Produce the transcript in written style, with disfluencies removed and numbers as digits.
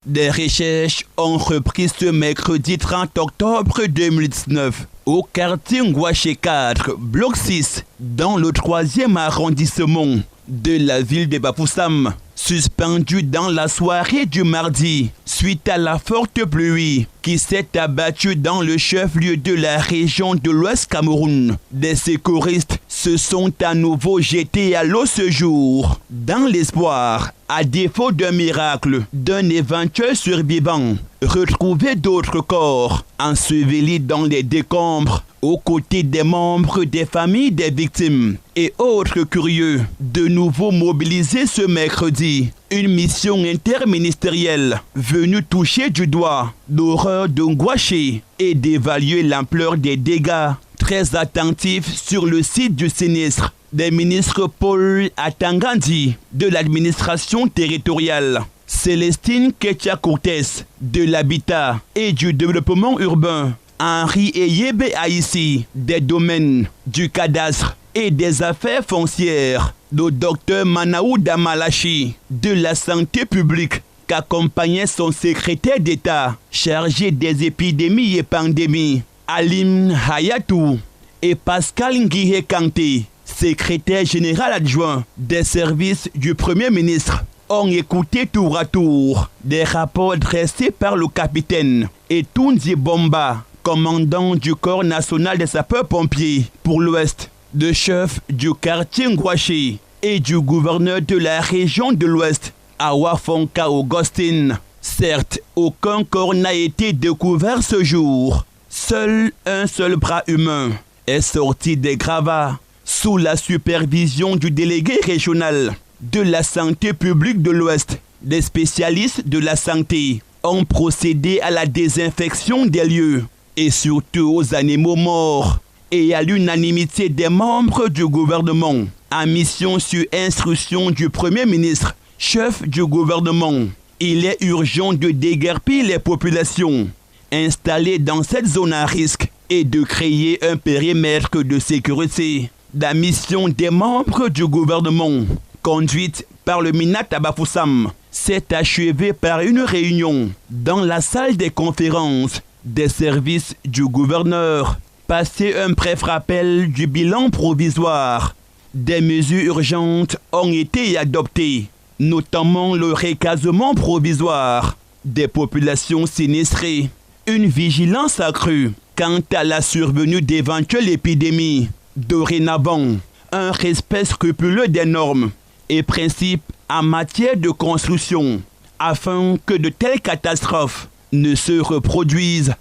Des recherches ont repris ce mercredi 30 octobre 2019 au quartier Ngouaché 4, bloc 6, dans le 3e arrondissement de la ville de Bafoussam, suspendu dans la soirée du mardi suite à la forte pluie qui s'est abattue dans le chef-lieu de la région de l'Ouest Cameroun. Des secouristes se sont à nouveau jetés à l'eau ce jour, dans l'espoir, à défaut d'un miracle, d'un éventuel survivant, retrouver d'autres corps ensevelis dans les décombres aux côtés des membres des familles des victimes et autres curieux, de nouveau mobilisés ce mercredi. Une mission interministérielle venue toucher du doigt l'horreur de Ngouaché et d'évaluer l'ampleur des dégâts. Très attentifs sur le site du sinistre, des ministres Paul Atangandi de l'administration territoriale, Célestine Ketcha-Cortès de l'habitat et du développement urbain, Henri Eyebe Aïssi des domaines, du cadastre et des affaires foncières, le docteur Manaou Damalachi de la santé publique, qu'accompagnait son secrétaire d'État chargé des épidémies et pandémies, Alim Hayatou, et Pascal Nguihé Kanté, secrétaire général adjoint des services du Premier ministre, ont écouté tour à tour des rapports dressés par le capitaine Etunzi Bomba, commandant du Corps national des sapeurs-pompiers pour l'Ouest, le chef du quartier Ngouaché et du gouverneur de la région de l'Ouest, Awa Fonka Augustine. Certes, aucun corps n'a été découvert ce jour. Seul un seul bras humain est sorti des gravats sous la supervision du délégué régional de la santé publique de l'Ouest. Des spécialistes de la santé ont procédé à la désinfection des lieux et surtout aux animaux morts, et à l'unanimité des membres du gouvernement, en mission sur instruction du Premier ministre, chef du gouvernement. Il est urgent de déguerpir les populations installées dans cette zone à risque et de créer un périmètre de sécurité. La mission des membres du gouvernement, conduite par le Minat à Bafoussam, s'est achevée par une réunion dans la salle des conférences des services du gouverneur. Passé un bref rappel du bilan provisoire, des mesures urgentes ont été adoptées, notamment le recasement provisoire des populations sinistrées, une vigilance accrue quant à la survenue d'éventuelles épidémies. Dorénavant, un respect scrupuleux des normes et principes en matière de construction, afin que de telles catastrophes ne se reproduisent